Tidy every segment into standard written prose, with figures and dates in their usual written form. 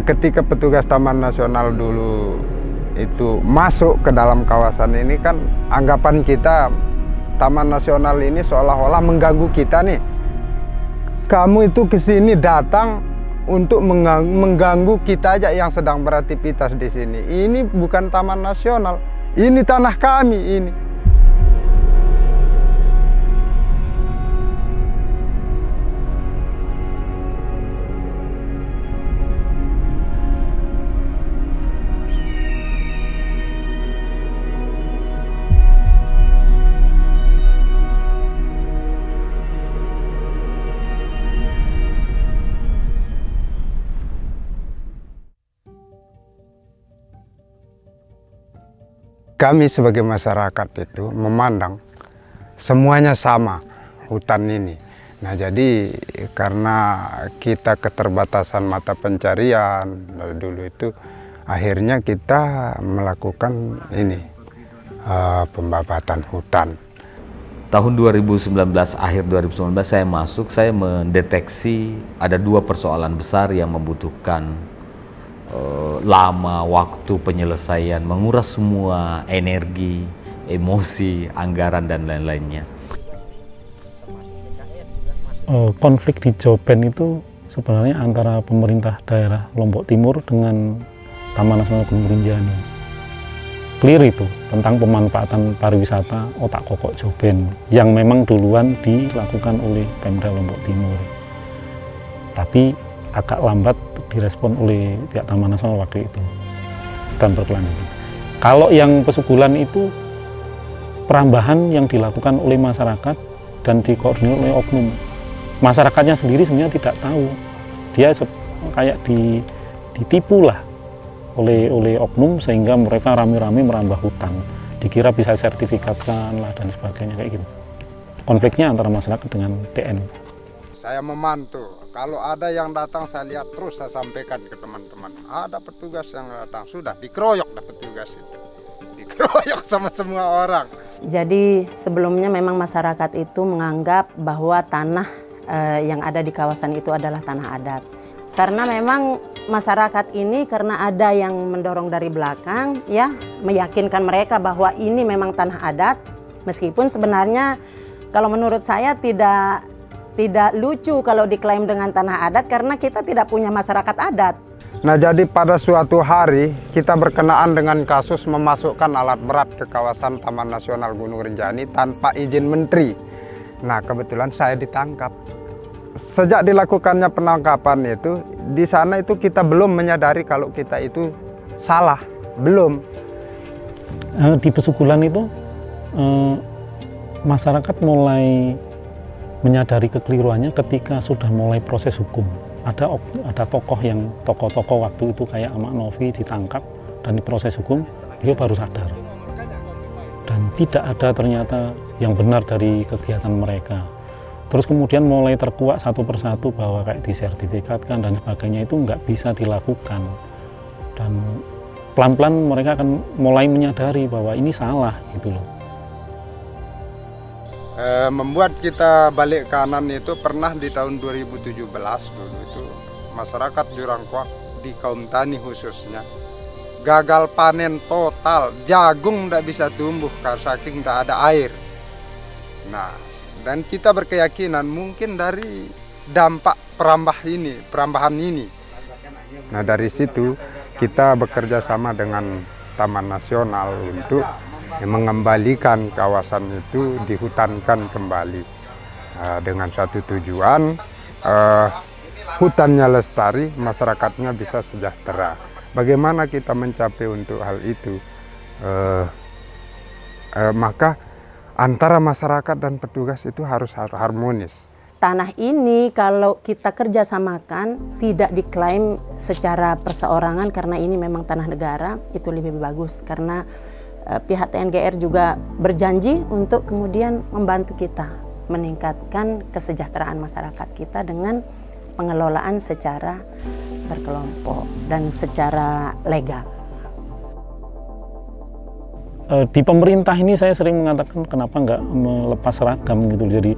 Ketika petugas Taman Nasional dulu itu masuk ke dalam kawasan ini kan anggapan kita Taman Nasional ini seolah-olah mengganggu kita nih. Kamu itu ke sini datang untuk mengganggu kita aja yang sedang beraktivitas di sini. Ini bukan Taman Nasional, ini tanah kami ini. Kami sebagai masyarakat itu memandang semuanya sama hutan ini. Nah jadi karena kita keterbatasan mata pencarian dulu itu akhirnya kita melakukan ini pembabatan hutan. Tahun 2019, akhir 2019 saya masuk, saya mendeteksi ada dua persoalan besar yang membutuhkan lama waktu penyelesaian, menguras semua energi, emosi, anggaran dan lain-lainnya. Konflik di Joben itu sebenarnya antara pemerintah daerah Lombok Timur dengan Taman Nasional Gunung Rinjani. Clear itu tentang pemanfaatan pariwisata Otak Kokok Joben yang memang duluan dilakukan oleh Pemda Lombok Timur. Tapi agak lambat direspon oleh pihak Taman Nasional waktu itu dan berkelanjutan. Kalau yang Pesugulan itu perambahan yang dilakukan oleh masyarakat dan dikoordinir oleh oknum. Masyarakatnya sendiri sebenarnya tidak tahu, dia kayak ditipu lah oleh oknum sehingga mereka rame-rame merambah hutan. Dikira bisa sertifikatkan lah dan sebagainya kayak gitu. Konfliknya antara masyarakat dengan TN. Saya memantau, kalau ada yang datang saya lihat terus saya sampaikan ke teman-teman. Ada petugas yang datang, sudah dikeroyok dah petugas itu. Dikeroyok sama semua orang. Jadi sebelumnya memang masyarakat itu menganggap bahwa tanah yang ada di kawasan itu adalah tanah adat. Karena memang masyarakat ini karena ada yang mendorong dari belakang, ya meyakinkan mereka bahwa ini memang tanah adat. Meskipun sebenarnya kalau menurut saya tidak lucu kalau diklaim dengan tanah adat karena kita tidak punya masyarakat adat. Nah jadi pada suatu hari kita berkenaan dengan kasus memasukkan alat berat ke kawasan Taman Nasional Gunung Rinjani tanpa izin menteri. Nah kebetulan saya ditangkap. Sejak dilakukannya penangkapan itu, di sana itu kita belum menyadari kalau kita itu salah, belum. Di Pesugulan itu masyarakat mulai menyadari kekeliruannya ketika sudah mulai proses hukum. Ada tokoh-tokoh waktu itu kayak Ahmad Novi ditangkap dan diproses hukum, dia baru sadar. Dan tidak ada ternyata yang benar dari kegiatan mereka. Terus kemudian mulai terkuak satu persatu bahwa kayak disertifikatkan dan sebagainya itu nggak bisa dilakukan. Dan pelan-pelan mereka akan mulai menyadari bahwa ini salah gitu loh. Membuat kita balik kanan itu pernah di tahun 2017 dulu itu masyarakat Jurangkuak di kaum tani khususnya gagal panen total, jagung tidak bisa tumbuh karena saking tidak ada air. Nah dan kita berkeyakinan mungkin dari dampak perambahan ini. Nah dari situ kita bekerja sama dengan Taman Nasional untuk mengembalikan kawasan itu, dihutankan kembali dengan satu tujuan hutannya lestari, masyarakatnya bisa sejahtera. Bagaimana kita mencapai untuk hal itu? Maka antara masyarakat dan petugas itu harus harmonis. Tanah ini kalau kita kerjasamakan tidak diklaim secara perseorangan karena ini memang tanah negara, itu lebih bagus karena pihak TNGR juga berjanji untuk kemudian membantu kita meningkatkan kesejahteraan masyarakat kita dengan pengelolaan secara berkelompok dan secara legal. Di pemerintah ini saya sering mengatakan kenapa nggak melepas seragam gitu. Jadi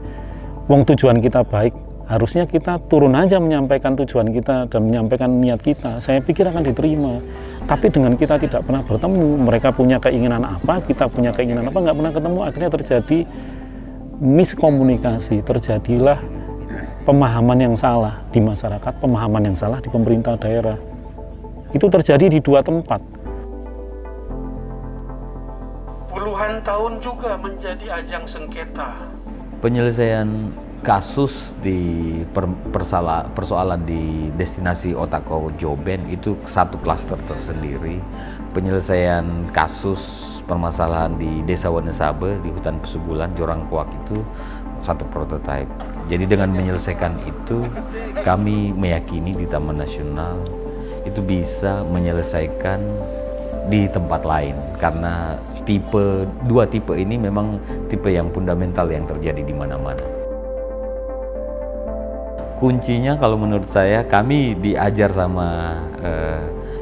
wong tujuan kita baik, harusnya kita turun aja menyampaikan tujuan kita dan menyampaikan niat kita. Saya pikir akan diterima. Tapi dengan kita tidak pernah bertemu, mereka punya keinginan apa, kita punya keinginan apa, nggak pernah ketemu, akhirnya terjadi miskomunikasi, terjadilah pemahaman yang salah di masyarakat, pemahaman yang salah di pemerintah daerah. Itu terjadi di 2 tempat. Puluhan tahun juga menjadi ajang sengketa. Penyelesaian kasus di persoalan di destinasi Otako Joben itu satu klaster tersendiri. Penyelesaian kasus permasalahan di Desa Wonosabe di hutan Pesubulan Jorangkuak itu satu prototipe. Jadi dengan menyelesaikan itu, kami meyakini di Taman Nasional itu bisa menyelesaikan di tempat lain, karena dua tipe ini memang tipe yang fundamental yang terjadi di mana-mana. Kuncinya kalau menurut saya, kami diajar sama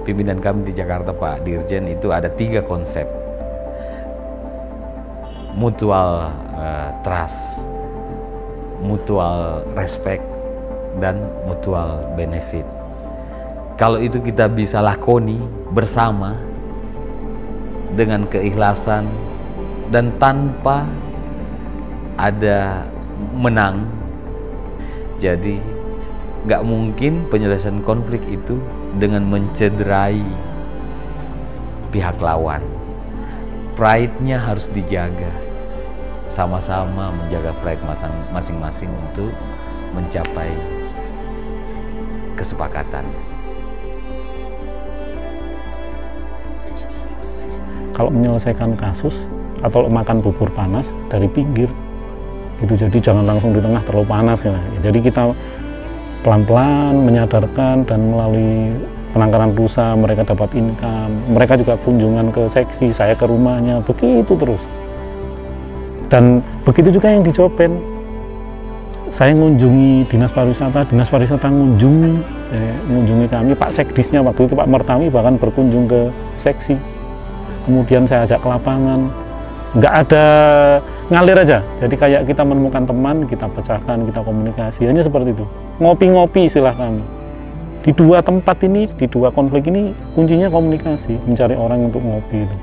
pimpinan kami di Jakarta, Pak Dirjen, itu ada 3 konsep. Mutual trust, mutual respect, dan mutual benefit. Kalau itu kita bisa lakoni bersama dengan keikhlasan dan tanpa ada menang, jadi nggak mungkin penyelesaian konflik itu dengan mencederai pihak lawan. Pride-nya harus dijaga, sama-sama menjaga pride masing-masing untuk mencapai kesepakatan. Kalau menyelesaikan kasus atau makan bubur panas dari pinggir, gitu. Jadi jangan langsung di tengah terlalu panas ya. Jadi kita pelan-pelan menyadarkan, dan melalui penangkaran rusa mereka dapat income, mereka juga kunjungan ke seksi, saya ke rumahnya, begitu terus. Dan begitu juga yang di Joben, saya mengunjungi dinas pariwisata mengunjungi kami, Pak Sekdisnya waktu itu Pak Mertawi bahkan berkunjung ke seksi. Kemudian saya ajak ke lapangan, nggak ada, ngalir aja. Jadi kayak kita menemukan teman, kita pecahkan, kita komunikasi, hanya seperti itu. Ngopi-ngopi istilah kami. Di 2 tempat ini, di 2 konflik ini, kuncinya komunikasi, mencari orang untuk ngopi itu.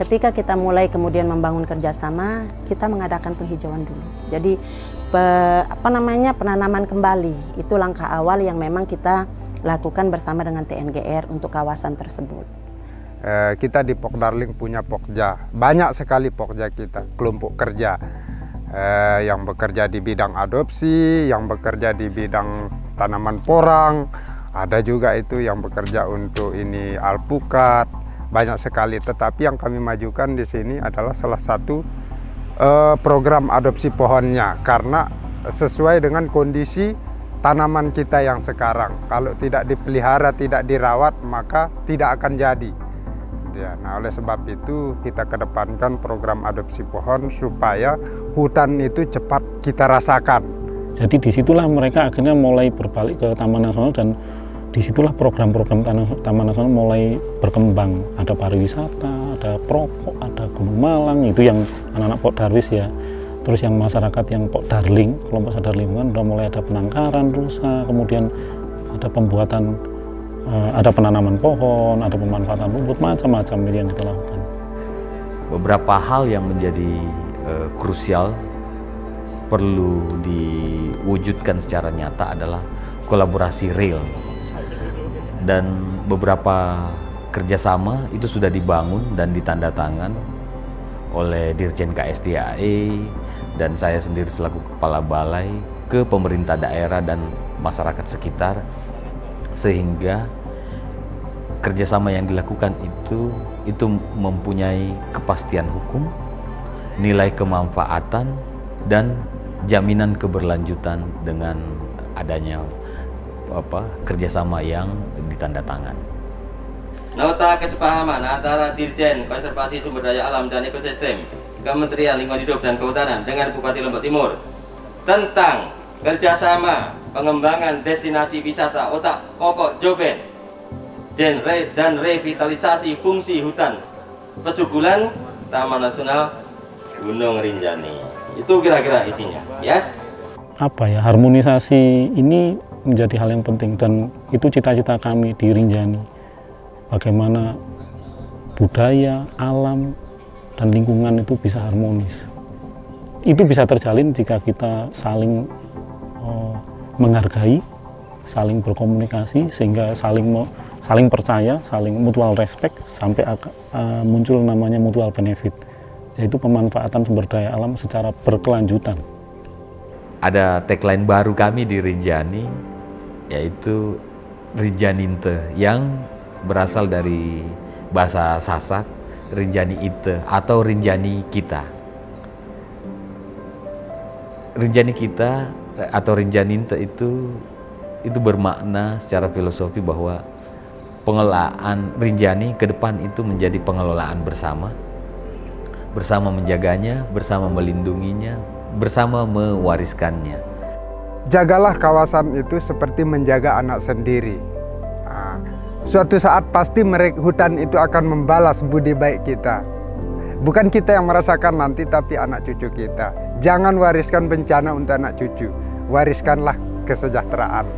Ketika kita mulai kemudian membangun kerjasama, kita mengadakan penghijauan dulu. Jadi penanaman kembali itu langkah awal yang memang kita lakukan bersama dengan TNGR untuk kawasan tersebut. Kita di Pokdarling punya Pokja, banyak sekali Pokja kita, kelompok kerja yang bekerja di bidang adopsi, yang bekerja di bidang tanaman porang, ada juga itu yang bekerja untuk ini alpukat, banyak sekali. Tetapi yang kami majukan di sini adalah salah satu program adopsi pohonnya, karena sesuai dengan kondisi tanaman kita yang sekarang. Kalau tidak dipelihara, tidak dirawat, maka tidak akan jadi. Ya, nah oleh sebab itu kita kedepankan program adopsi pohon supaya hutan itu cepat kita rasakan. Jadi disitulah mereka akhirnya mulai berbalik ke Taman Nasional, dan disitulah program-program Taman Nasional mulai berkembang. Ada pariwisata, ada Prokok, ada Gunung Malang, itu yang anak-anak Pokdarwis ya. Terus yang masyarakat yang Pokdarling, kelompok sadar lingkungan, udah mulai ada penangkaran rusa, kemudian ada pembuatan, ada penanaman pohon, ada pemanfaatan rumput, macam-macam yang kita lakukan. Beberapa hal yang menjadi krusial perlu diwujudkan secara nyata adalah kolaborasi real. Dan beberapa kerjasama itu sudah dibangun dan ditandatangan oleh Dirjen KSDAE dan saya sendiri selaku Kepala Balai ke pemerintah daerah dan masyarakat sekitar, sehingga kerjasama yang dilakukan itu mempunyai kepastian hukum, nilai kemanfaatan, dan jaminan keberlanjutan dengan adanya kerjasama yang ditandatangan. Nota kesepahaman antara Dirjen Konservasi Sumber Daya Alam dan Ekosistem, Kementerian Lingkungan Hidup dan Kehutanan dengan Bupati Lombok Timur tentang kerjasama pengembangan destinasi wisata Otako Joben dan revitalisasi fungsi hutan pesubulan Taman Nasional Gunung Rinjani. Itu kira-kira isinya, ya. Apa ya, harmonisasi ini menjadi hal yang penting dan itu cita-cita kami di Rinjani. Bagaimana budaya, alam, dan lingkungan itu bisa harmonis. Itu bisa terjalin jika kita saling menghargai, saling berkomunikasi, sehingga saling percaya, saling mutual respect, sampai muncul namanya mutual benefit, yaitu pemanfaatan sumber daya alam secara berkelanjutan. Ada tagline baru kami di Rinjani, yaitu Rinjaninte, yang berasal dari bahasa Sasak, Rinjani Ite atau Rinjani Kita. Rinjani Kita atau Rinjaninte itu bermakna secara filosofi bahwa pengelolaan Rinjani ke depan itu menjadi pengelolaan bersama menjaganya, bersama melindunginya, bersama mewariskannya. Jagalah kawasan itu seperti menjaga anak sendiri. Suatu saat pasti hutan itu akan membalas budi baik kita. Bukan kita yang merasakan nanti, tapi anak cucu kita. Jangan wariskan bencana untuk anak cucu, wariskanlah kesejahteraan.